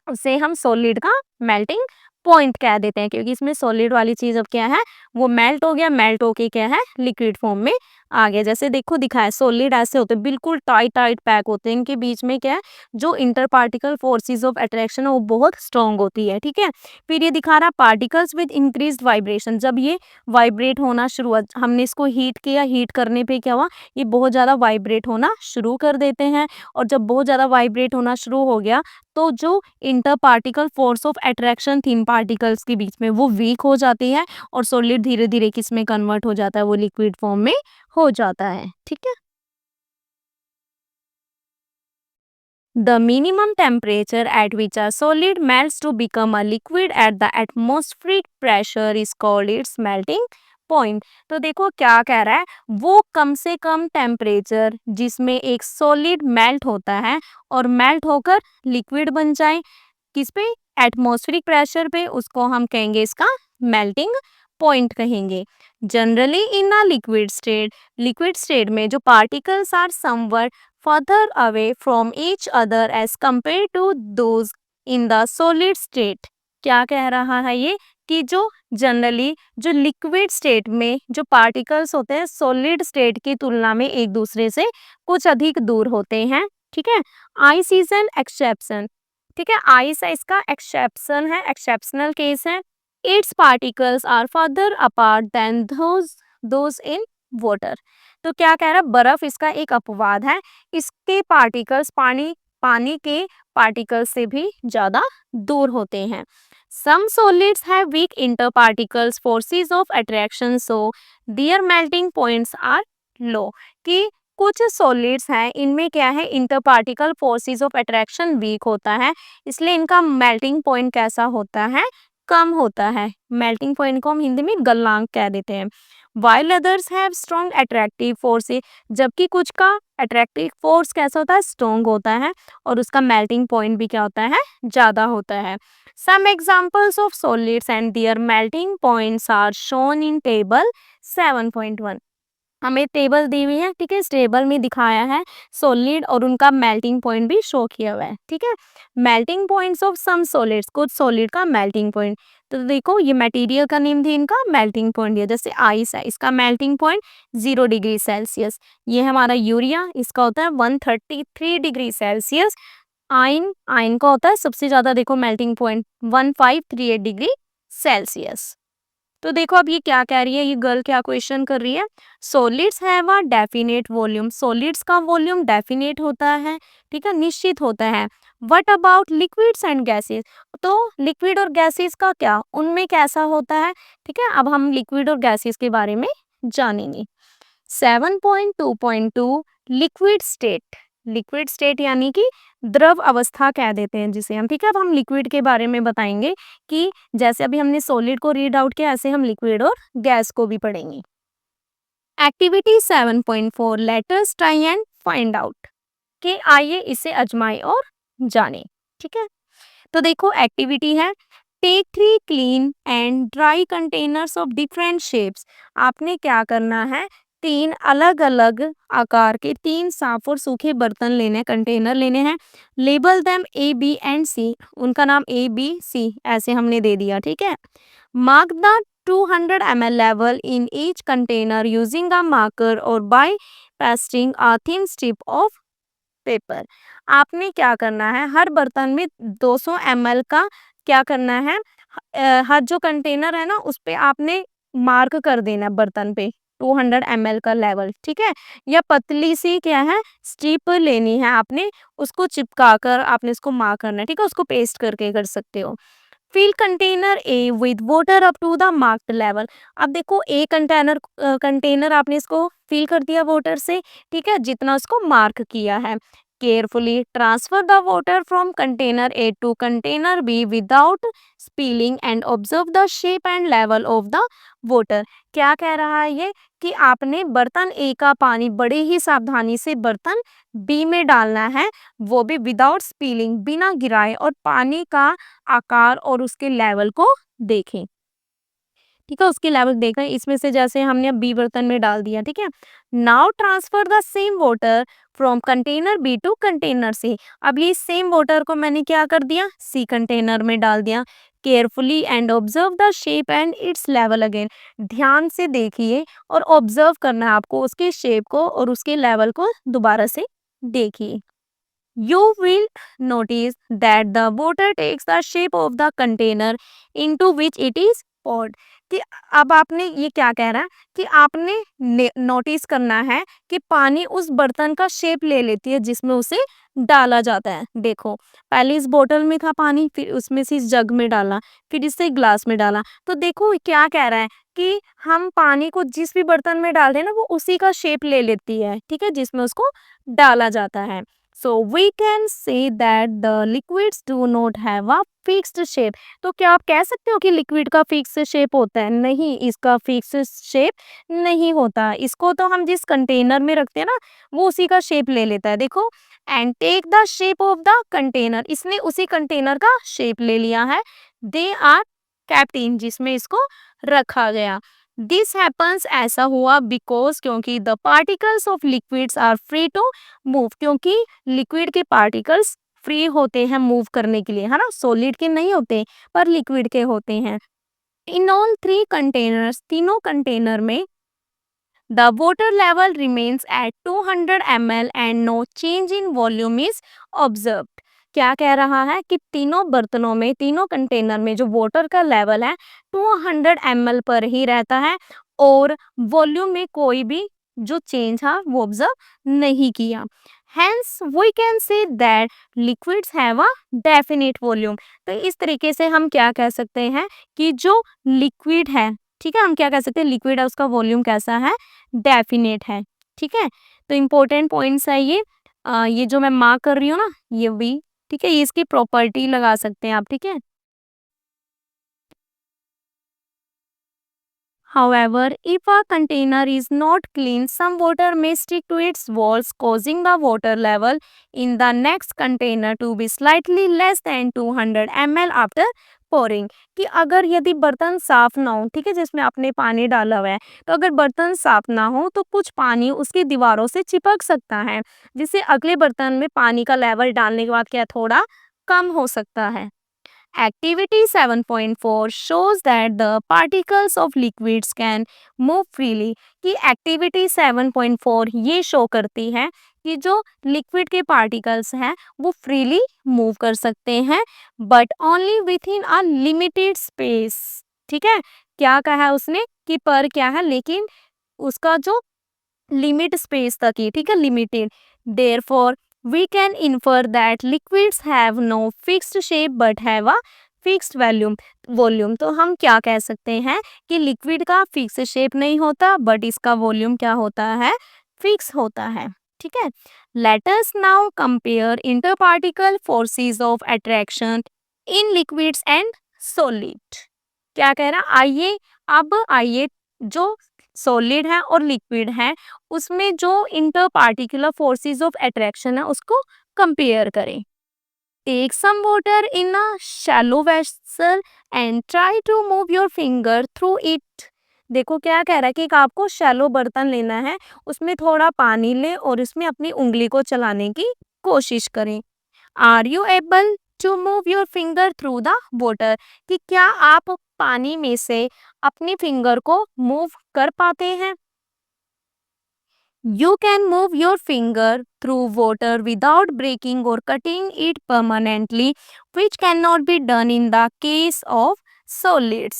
उसे हम सॉलिड का मेल्टिंग पॉइंट कह देते हैं, क्योंकि इसमें सॉलिड वाली चीज अब क्या है, वो मेल्ट हो गया, मेल्ट होके क्या है, लिक्विड फॉर्म में आ गया। जैसे देखो दिखा है, सॉलिड ऐसे होते हैं, बिल्कुल टाइट टाइट पैक होते हैं, इनके बीच में क्या है, जो inter particle forces of attraction है वो बहुत स्ट्रांग होती है, ठीक है। फिर ये दिखा रहा पार्टिकल्स विद इंक्रीज्ड वाइब्रेशन, जब ये वाइब्रेट होना शुरू हुआ, हमने इसको हीट किया, हीट करने पे क्या हुआ, ये बहुत ज्यादा वाइब्रेट होना शुरू कर देते हैं, और जब बहुत ज्यादा वाइब्रेट होना शुरू हो गया तो जो inter particle force of attraction थी इन पार्टिकल्स के बीच में वो वीक हो जाती है, और सॉलिड धीरे धीरे किस में कन्वर्ट हो जाता है, वो लिक्विड फॉर्म में हो जाता है, ठीक है। The minimum temperature at which a solid melts to become a liquid at the atmospheric pressure is called its melting point। तो देखो क्या कह रहा है, वो कम से कम टेम्परेचर जिसमें एक सॉलिड मेल्ट होता है और मेल्ट होकर लिक्विड बन जाए, किस पे, एटमॉस्फेरिक प्रेशर पे, उसको हम कहेंगे इसका मेल्टिंग पॉइंट कहेंगे। Generally in a liquid state में जो particles are somewhat further away from each other as compare to those in the solid state. क्या कह रहा है ये, कि जो जनरली जो लिक्विड स्टेट में जो पार्टिकल्स होते हैं सॉलिड स्टेट की तुलना में एक दूसरे से कुछ अधिक दूर होते हैं, ठीक है। आइस इज एन एक्सेप्शन, ठीक है, आइस है इसका एक्सेप्शन है, एक्सेप्शनल केस है। Its particles are further apart than those in water. तो क्या कह रहा है, बर्फ इसका एक अपवाद है, इसके पार्टिकल्स पानी पानी के पार्टिकल्स से भी ज्यादा दूर होते हैं। Some solids have weak inter particles forces of attraction so their melting points are low, कि कुछ सॉलिड्स हैं इनमें क्या है, inter particle forces of attraction weak होता है, इसलिए इनका मेल्टिंग पॉइंट कैसा होता है, कम होता है। मेल्टिंग पॉइंट को हम हिंदी में गलनांक कह देते हैं। While others have strong attractive force, जबकि कुछ का अट्रैक्टिव फोर्स कैसा होता है, स्ट्रॉन्ग होता है, और उसका मेल्टिंग पॉइंट भी क्या होता है, ज्यादा होता है। Some examples of solids and their melting points are shown in table 7.1। हमें टेबल दी हुई है, ठीक है, इस टेबल में दिखाया है सॉलिड और उनका मेल्टिंग पॉइंट भी शो किया हुआ है, ठीक है। Melting points of some solids, कुछ सॉलिड का मेल्टिंग पॉइंट, तो देखो ये मटेरियल का नेम थी, इनका मेल्टिंग पॉइंट, जैसे आइस है, इसका मेल्टिंग पॉइंट 0 डिग्री सेल्सियस। ये हमारा यूरिया, इसका होता है 133 डिग्री सेल्सियस। आयन आयन का होता है सबसे ज्यादा, देखो मेल्टिंग पॉइंट 1538 डिग्री सेल्सियस। तो देखो अब ये क्या कह रही है, ये गर्ल क्या क्वेश्चन कर रही है, solids have a definite volume, solids का वॉल्यूम डेफिनेट होता है, ठीक है, निश्चित होता है। What about liquids and gases, तो लिक्विड और गैसेस का क्या, उनमें कैसा होता है, ठीक है। अब हम लिक्विड और गैसेस के बारे में जानेंगे। 7.2.2 लिक्विड स्टेट, लिक्विड स्टेट यानी कि द्रव अवस्था कह देते हैं जिसे हम, ठीक है। अब हम लिक्विड के बारे में बताएंगे कि जैसे अभी हमने सॉलिड को रीड आउट किया, ऐसे हम लिक्विड और गैस को भी पढ़ेंगे। Activity 7.4 letters try and find out, कि आइए इसे अजमाएं और जानें, ठीक है। तो देखो एक्टिविटी है, take 3 clean and dry containers of different shapes. आपने क्या करना है, 3 अलग-अलग आकार के 3 साफ और सूखे बर्तन लेने, कंटेनर लेने हैं। Label them A B and C, उनका नाम ए बी सी ऐसे हमने दे दिया, ठीक है। Mark the 200 ml level in each container using a marker और by pasting a thin strip of paper. आपने क्या करना है, हर बर्तन में 200 ml का क्या करना है, हर जो कंटेनर है ना उस पे आपने मार्क कर देना है बर्तन पे 200 ml का लेवल, ठीक है। या पतली सी क्या है, स्ट्रिप लेनी है आपने, उसको चिपका कर आपने इसको मार्क करना है, ठीक है, उसको पेस्ट करके कर सकते हो। Fill container A with water up to the marked level. अब देखो ए कंटेनर आपने इसको फिल कर दिया वाटर से, ठीक है, जितना उसको मार्क किया है। Carefully transfer the water from container A to container B without spilling and observe the shape and level of the water. क्या कह रहा है ये, कि आपने बर्तन ए का पानी बड़े ही सावधानी से बर्तन बी में डालना है, वो भी विदाउट स्पिलिंग, बिना गिराए, और पानी का आकार और उसके लेवल को देखें। ठीक है, उसकी लेवल देख रहे हैं, इसमें से जैसे हमने अब बी बर्तन में डाल दिया। ठीक है, now transfer the same water from container B to container C. अब ये सेम वाटर को मैंने क्या कर दिया, सी कंटेनर में डाल दिया। Carefully and observe the shape and it's level again. ध्यान से देखिए और ऑब्जर्व करना है आपको उसके शेप को और उसके लेवल को दोबारा से देखिए। You will notice that the water takes the shape of the container into which it is poured। कि अब आपने ये क्या कह रहा है कि आपने नोटिस करना है कि पानी उस बर्तन का शेप ले लेती है जिसमें उसे डाला जाता है। देखो, पहले इस बोतल में था पानी, फिर उसमें से इस जग में डाला, फिर इससे ग्लास में डाला। तो देखो ये क्या कह रहा है कि हम पानी को जिस भी बर्तन में डाल रहे हैं ना, वो उसी का शेप ले लेती है। ठीक है, जिसमें उसको डाला जाता है। So we can say that the liquids do not have a fixed shape। तो क्या आप कह सकते हो कि लिक्विड का फिक्स शेप होता है? नहीं, इसका फिक्स शेप नहीं होता। इसको तो हम जिस कंटेनर में रखते हैं ना, वो उसी का शेप ले लेता है। देखो, and take the shape of the container, इसने उसी कंटेनर का शेप ले लिया है। दे आर kept in, जिसमें इसको रखा गया। दिस हैपन्स, ऐसा हुआ बिकॉज, क्योंकि the particles of liquids are free to move, क्योंकि लिक्विड के पार्टिकल्स फ्री होते हैं मूव करने के लिए, है ना। सॉलिड के नहीं होते पर लिक्विड के होते हैं। इन ऑल थ्री कंटेनर्स, तीनों कंटेनर में the water level remains at 200 ml and no change in volume is observed. क्या कह रहा है कि तीनों बर्तनों में, तीनों कंटेनर में जो वाटर का लेवल है 200 ml पर ही रहता है और वॉल्यूम में कोई भी जो चेंज है वो ऑब्जर्व नहीं किया। Hence we can say that liquids have a definite volume। तो इस तरीके से हम क्या कह सकते हैं कि जो लिक्विड है, ठीक है, हम क्या कह सकते हैं, लिक्विड है उसका वॉल्यूम कैसा है, डेफिनेट है। ठीक है, तो इम्पोर्टेंट पॉइंट्स है ये जो मैं मार्क कर रही हूँ ना, ये भी ठीक है, ये इसकी प्रॉपर्टी लगा सकते हैं आप। ठीक है, however, if a container is not clean, some water may stick to its walls, causing the water level in the next container to be slightly less than 200 ml after pouring। कि अगर यदि बर्तन साफ ना हो, ठीक है, जिसमें आपने पानी डाला हुआ है, तो अगर बर्तन साफ ना हो तो कुछ पानी उसकी दीवारों से चिपक सकता है, जिससे अगले बर्तन में पानी का लेवल डालने के बाद क्या थोड़ा कम हो सकता है। Activity 7.4 shows that the particles of liquids can move freely। कि एक्टिविटी 7.4 ये शो करती है कि जो लिक्विड के पार्टिकल्स हैं वो फ्रीली मूव कर सकते हैं, but only with in a limited space. ठीक है, क्या कहा है उसने कि पर क्या है, लेकिन उसका जो लिमिट स्पेस तक ही, ठीक है, limited. Therefore we can infer that liquids have no fixed shape but have a fixed volume। तो हम क्या कह सकते हैं कि लिक्विड का फिक्स शेप नहीं होता बट इसका वॉल्यूम क्या होता है, फिक्स होता है। ठीक है, let us now compare interparticle forces of attraction in liquids and solid। क्या कह रहा, आइए जो सॉलिड है और लिक्विड है उसमें जो inter particular forces of attraction है उसको कंपेयर करें। Take some water in a shallow vessel and try to move your finger through it. देखो क्या कह रहा है कि एक आपको शैलो बर्तन लेना है, उसमें थोड़ा पानी ले और इसमें अपनी उंगली को चलाने की कोशिश करें। Are you able to move your finger through the water. कि क्या आप पानी में से अपनी फिंगर को मूव कर पाते हैं। You can move your finger through water without breaking or cutting it permanently, which cannot be done in the case of solids।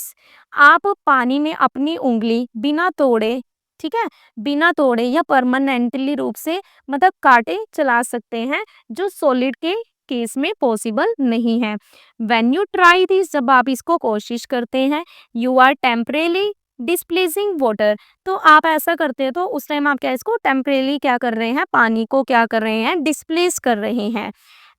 आप पानी में अपनी उंगली बिना तोड़े, ठीक है, बिना तोड़े या परमानेंटली रूप से मतलब काटे चला सकते हैं, जो सॉलिड के केस में पॉसिबल नहीं है। When you try this, जब आप इसको कोशिश करते हैं, you are temporarily displacing water. तो आप ऐसा करते हैं तो उस टाइम आप क्या इसको टेम्परेली क्या कर रहे हैं, पानी को क्या कर रहे हैं, डिस्प्लेस कर रहे हैं।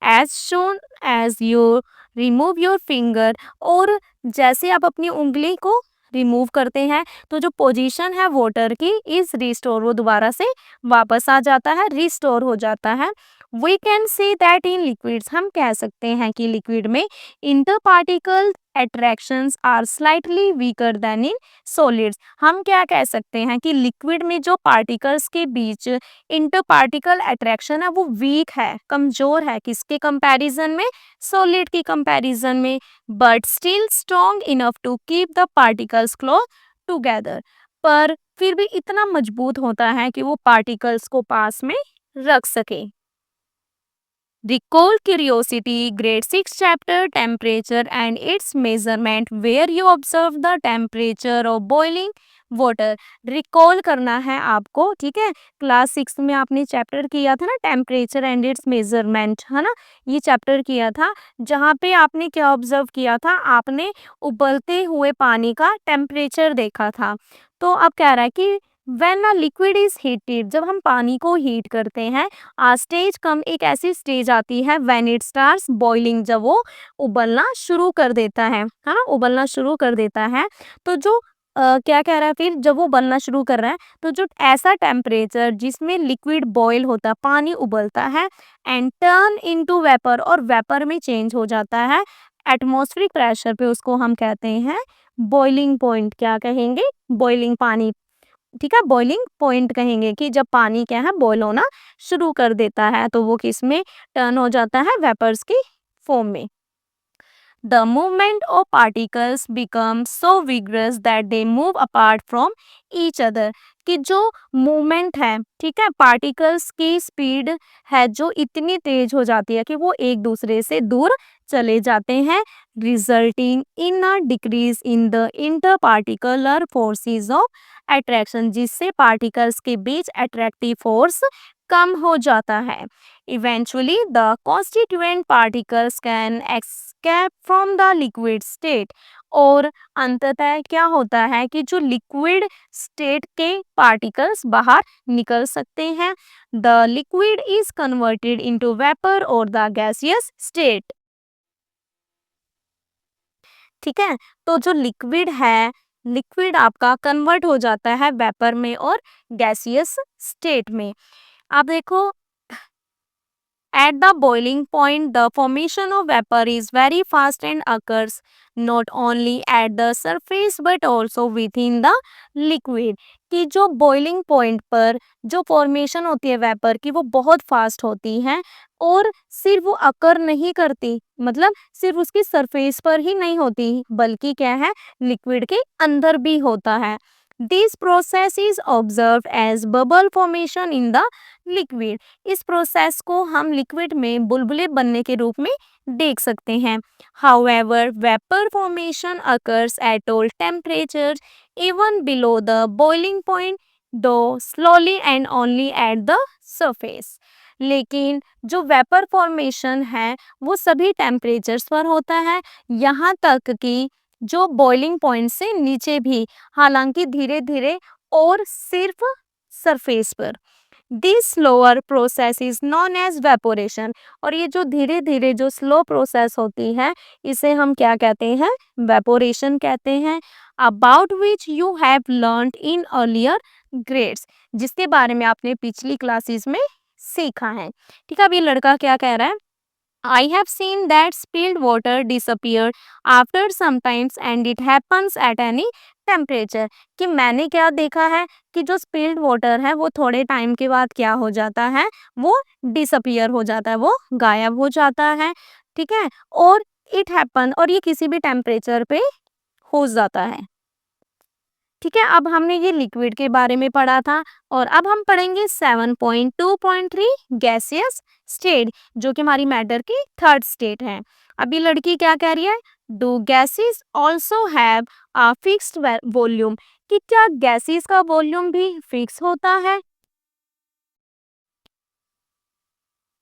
As shown as you remove your finger, और जैसे आप अपनी उंगली को रिमूव करते हैं तो जो पोजीशन है वाटर की इज रिस्टोर, वो दोबारा से वापस आ जाता है, रिस्टोर हो जाता है। We can say that in liquids, हम कह सकते हैं कि लिक्विड में inter particle attractions are slightly weaker than in solids. हम क्या कह सकते हैं कि लिक्विड में जो पार्टिकल्स के बीच इंटर पार्टिकल अट्रैक्शन है वो वीक है, कमजोर है, किसके कंपैरिजन में, सॉलिड की कंपैरिजन में, but still strong enough to keep the particles close together, पर फिर भी इतना मजबूत होता है कि वो पार्टिकल्स को पास में रख सके। Recall Curiosity, Grade 6 Chapter Temperature and its Measurement, where you observe the temperature of boiling water. Recall करना है आपको, ठीक है। क्लास 6 में आपने चैप्टर किया था ना टेम्परेचर एंड इट्स मेजरमेंट, है ना, ये चैप्टर किया था जहाँ पे आपने क्या ऑब्जर्व किया था, आपने उबलते हुए पानी का टेम्परेचर देखा था। तो अब कह रहा है कि when a liquid is heated, जब हम पानी को हीट करते हैं, स्टेज कम, एक ऐसी स्टेज आती है व्हेन इट स्टार्ट्स बॉइलिंग, जब वो उबलना शुरू कर देता है ना, उबलना शुरू कर देता है। तो जो क्या कह रहा है फिर, जब वो उबलना शुरू कर रहा है तो जो ऐसा टेम्परेचर जिसमें लिक्विड बॉयल होता है, पानी उबलता है एंड टर्न इनटू वेपर, और वेपर में चेंज हो जाता है एटमॉस्फेरिक प्रेशर पे, उसको हम कहते हैं बॉइलिंग पॉइंट। क्या कहेंगे, बॉइलिंग पानी, ठीक है, बॉइलिंग पॉइंट कहेंगे कि जब पानी क्या है बॉयल होना शुरू कर देता है तो वो किस में टर्न हो जाता है, वेपर्स की फॉर्म में। The movement of particles becomes so vigorous that they move apart from each other, कि जो मूवमेंट है, ठीक है, पार्टिकल्स की स्पीड है जो इतनी तेज हो जाती है कि वो एक दूसरे से दूर चले जाते हैं, resulting in a decrease in the inter particular forces of attraction, जिससे पार्टिकल्स के बीच अट्रैक्टिव फोर्स कम हो जाता है। Eventually the constituent particles can escape from the liquid state, और अंततः क्या होता है कि जो लिक्विड स्टेट के पार्टिकल्स बाहर निकल सकते हैं। The liquid is converted into vapour और द गैसियस स्टेट, ठीक है। तो जो लिक्विड है, लिक्विड आपका कन्वर्ट हो जाता है वेपर में और गैसियस स्टेट में। आप देखो, at the boiling point, the formation of vapor is very fast and occurs not only at the surface but also within the liquid, कि जो boiling point पर जो formation होती है वेपर की वो बहुत फास्ट होती है, और सिर्फ वो अकर नहीं करती, मतलब सिर्फ उसकी सरफेस पर ही नहीं होती बल्कि क्या है, लिक्विड के अंदर भी होता है। This process is observe as bubble formation in the liquid, इस प्रोसेस को हम लिक्विड में बुलबुले बनने के रूप में देख सकते हैं। However vapour formation occurs at all temperatures even below the boiling point, though slowly and only at the surface, लेकिन जो वेपर फॉर्मेशन है वो सभी टेम्परेचर्स पर होता है, यहाँ तक कि जो बॉइलिंग पॉइंट से नीचे भी, हालांकि धीरे धीरे और सिर्फ सरफेस पर। This slower process is known as evaporation, और ये जो धीरे धीरे जो स्लो प्रोसेस होती है इसे हम क्या कहते हैं, वेपोरेशन कहते हैं। About which you have learned in earlier grades, जिसके बारे में आपने पिछली क्लासेस में सीखा है, ठीक है। अब ये लड़का क्या कह रहा है, I have seen that spilled water disappear after some times and it happens at any temperature, कि मैंने क्या देखा है कि जो spilled water है वो थोड़े टाइम के बाद क्या हो जाता है, वो disappear हो जाता है, वो गायब हो जाता है, ठीक है। और it happen, और ये किसी भी टेम्परेचर पे हो जाता है, ठीक है। अब हमने ये लिक्विड के बारे में पढ़ा था, और अब हम पढ़ेंगे 7.2.3 गैसियस स्टेट, जो कि हमारी मैटर की थर्ड स्टेट है। अभी लड़की क्या कह रही है, do gases also have a fixed volume, कि क्या गैसेस का वॉल्यूम भी फिक्स होता है।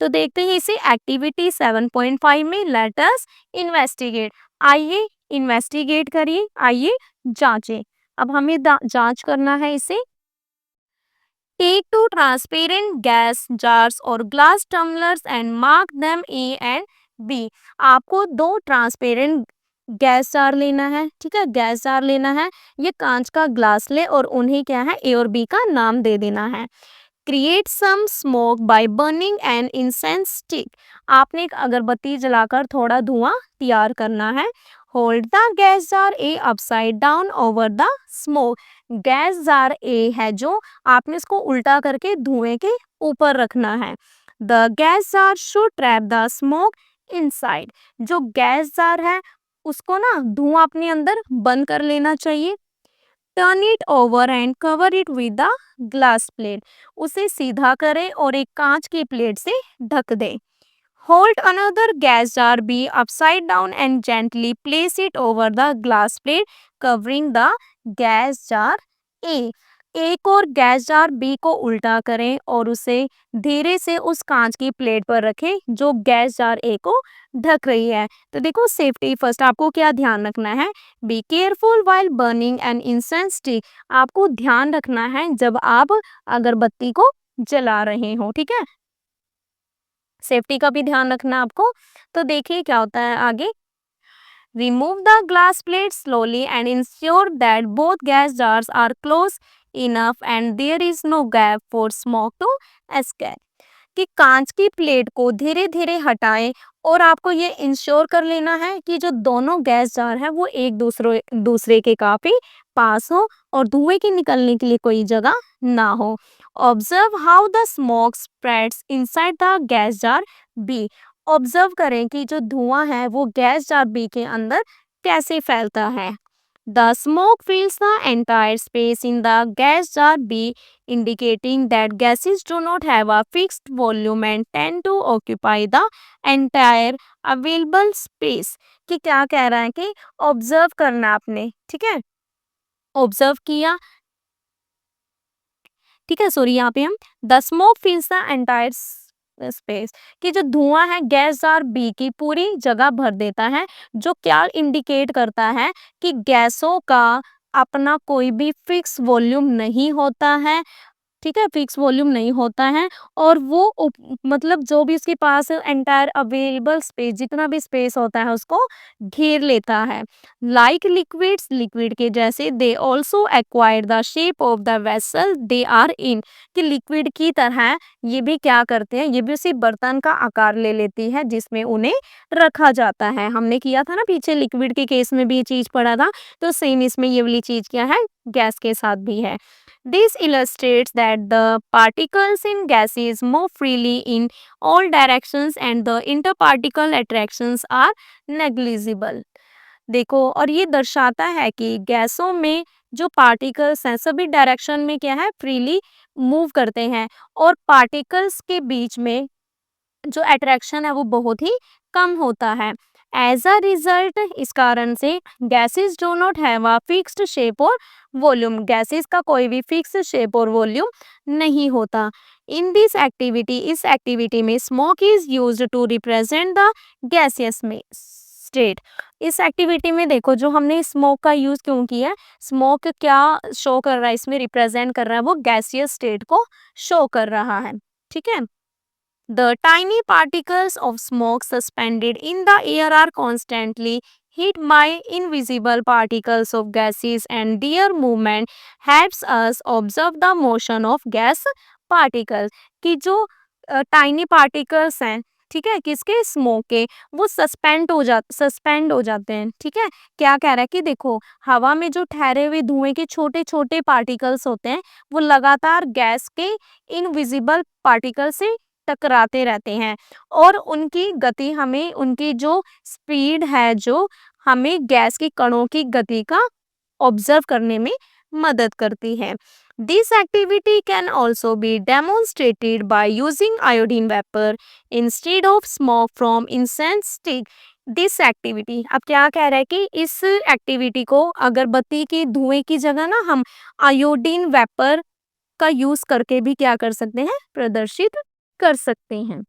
तो देखते हैं इसे एक्टिविटी 7.5 में, लेट अस इन्वेस्टिगेट, आइए इन्वेस्टिगेट करिए, आइए जांचें। अब हमें जांच करना है इसे। Take two transparent gas jars और glass tumblers and mark them A and B, आपको दो ट्रांसपेरेंट गैस जार लेना है, ठीक है, गैस जार लेना है, ये कांच का ग्लास ले और उन्हें क्या है ए और बी का नाम दे देना है। Create some smoke by burning an incense stick, आपने एक अगरबत्ती जलाकर थोड़ा धुआं तैयार करना है। Hold the gas jar A upside down over the smoke, gas jar A है जो आपने इसको उल्टा करके धुएं के ऊपर रखना है। The gas jar should trap the smoke inside, जो गैस जार है उसको ना धुआं अपने अंदर बंद कर लेना चाहिए। Turn it over and cover it with the glass plate, उसे सीधा करें और एक कांच की प्लेट से ढक दें। Hold another gas jar B upside down and gently place it over the glass plate covering the gas jar A, एक और गैस जार बी को उल्टा करें और उसे धीरे से उस कांच की प्लेट पर रखें जो गैस जार ए को ढक रही है। तो देखो सेफ्टी फर्स्ट, आपको क्या ध्यान रखना है, be careful while burning an incense stick, आपको ध्यान रखना है जब आप अगरबत्ती को जला रहे हो, ठीक है, सेफ्टी का भी ध्यान रखना आपको। तो देखिए क्या होता है आगे। Remove the glass plate slowly and ensure that both gas jars are close enough and there is no gap for smoke to escape. कि कांच की प्लेट को धीरे धीरे हटाएं और आपको ये इंश्योर कर लेना है कि जो दोनों गैस जार है वो एक दूसरे के काफी पास हो और धुएं के निकलने के लिए कोई जगह ना हो। Observe how the smoke spreads inside the gas jar B, observe करें कि जो धुआं है वो गैस जार बी के अंदर कैसे फैलता है। The smoke fills the entire space in the gas jar B, indicating that gases do not have a fixed volume and tend to occupy the entire available space. कि क्या कह रहा है कि ऑब्जर्व करना आपने, ठीक है, ऑब्जर्व किया, ठीक है, सॉरी यहाँ पे हम the smoke फिल्स the entire space, कि जो धुआं है गैस जार बी की पूरी जगह भर देता है, जो क्या इंडिकेट करता है कि गैसों का अपना कोई भी फिक्स वॉल्यूम नहीं होता है, ठीक है, फिक्स वॉल्यूम नहीं होता है और वो मतलब जो भी उसके पास एंटायर अवेलेबल स्पेस, जितना भी स्पेस होता है उसको घेर लेता है। लाइक लिक्विड्स, लिक्विड के जैसे, they also acquire the shape of the vessel they are in, कि लिक्विड की तरह ये भी क्या करते हैं, ये भी उसी बर्तन का आकार ले लेती है जिसमें उन्हें रखा जाता है। हमने किया था ना पीछे लिक्विड के केस में भी ये चीज पढ़ा था, तो सेम इसमें ये वाली चीज क्या है, गैस के साथ भी है। This illustrates that the particles in gases move freely in all directions and the interparticle attractions are negligible. देखो, और ये दर्शाता है कि गैसों में जो पार्टिकल्स हैं सभी डायरेक्शन में क्या है, फ्रीली मूव करते हैं और पार्टिकल्स के बीच में जो अट्रैक्शन है वो बहुत ही कम होता है। एज अ रिजल्ट, इस कारण से gases do not have a fixed shape और वॉल्यूम, गैसेस का कोई भी फिक्स शेप और वॉल्यूम नहीं होता। इन दिस एक्टिविटी, इस एक्टिविटी में smoke is used to represent the gaseous में स्टेट, इस एक्टिविटी में देखो जो हमने स्मोक का यूज क्यों किया है, स्मोक क्या शो कर रहा है इसमें, रिप्रेजेंट कर रहा है वो गैसियस स्टेट को शो कर रहा है, ठीक है। The tiny particles of smoke suspended in the air are constantly hit by invisible particles of gases and their movement helps us observe the motion of gas particles. कि जो tiny particles हैं, ठीक है, किसके, स्मोक के, वो suspend हो जाते हैं, ठीक है। क्या कह रहा है कि देखो हवा में जो ठहरे हुए धुएं के छोटे छोटे पार्टिकल्स होते हैं वो लगातार गैस के इनविजिबल पार्टिकल से टकराते रहते हैं और उनकी गति हमें, उनकी जो स्पीड है जो हमें गैस के कणों की गति का ऑब्जर्व करने में मदद करती है। This activity can also be demonstrated by using iodine vapour instead of smoke from incense stick. This activity, अब क्या कह रहा है कि इस एक्टिविटी को अगरबत्ती की धुएं की जगह ना हम आयोडीन वेपर का यूज करके भी क्या कर सकते हैं, प्रदर्शित कर सकते हैं।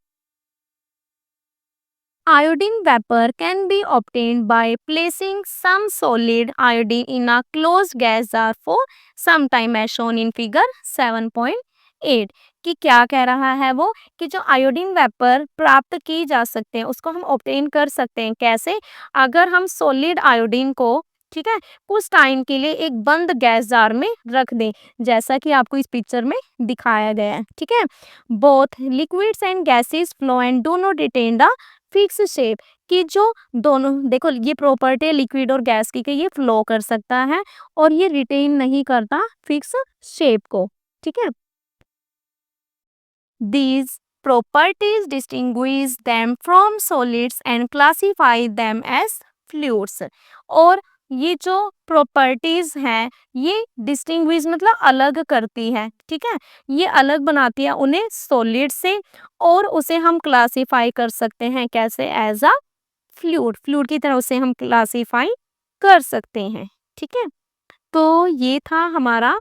Iodine vapor can be obtained by placing some solid iodine in a closed gas jar for some time as shown in figure 7.8. 8 कि क्या कह रहा है वो कि जो आयोडीन वेपर प्राप्त की जा सकते हैं उसको हम ऑब्टेन कर सकते हैं कैसे? अगर हम सॉलिड आयोडीन को, ठीक है, कुछ टाइम के लिए एक बंद गैस जार में रख दें, जैसा कि आपको इस पिक्चर में दिखाया गया है, ठीक है। Both liquids and gases flow and do not retain the fix shape कि जो दोनों देखो ये प्रॉपर्टी है लिक्विड और गैस की कि ये फ्लो कर सकता है और ये रिटेन नहीं करता फिक्स शेप को, ठीक है। These properties distinguish them from solids and classify them as fluids. और ये जो प्रॉपर्टीज हैं ये डिस्टिंग्विश मतलब अलग करती है, ठीक है, ये अलग बनाती है उन्हें सॉलिड से और उसे हम क्लासीफाई कर सकते हैं कैसे? एज अ फ्लूइड, फ्लूइड की तरह उसे हम क्लासीफाई कर सकते हैं, ठीक है। तो ये था हमारा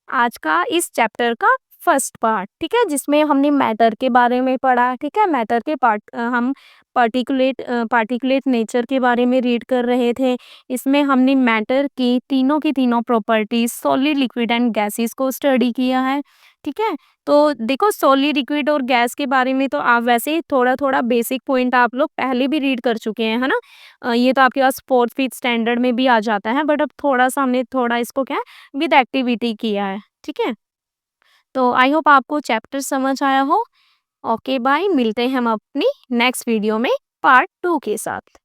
आज का इस चैप्टर का फर्स्ट पार्ट, ठीक है, जिसमें हमने मैटर के बारे में पढ़ा, ठीक है। मैटर के हम पार्टिकुलेट नेचर के बारे में रीड कर रहे थे। इसमें हमने मैटर की तीनों properties solid liquid and gases को स्टडी किया है, ठीक है। तो देखो सॉलिड लिक्विड और गैस के बारे में तो आप वैसे ही थोड़ा थोड़ा बेसिक पॉइंट आप लोग पहले भी रीड कर चुके हैं, है ना। ये तो आपके पास फोर्थ फिफ्थ स्टैंडर्ड में भी आ जाता है, बट अब थोड़ा सा हमने थोड़ा इसको क्या विद एक्टिविटी किया है, ठीक है। तो आई होप आपको चैप्टर समझ आया हो। ओके बाय, मिलते हैं हम अपनी नेक्स्ट वीडियो में पार्ट 2 के साथ।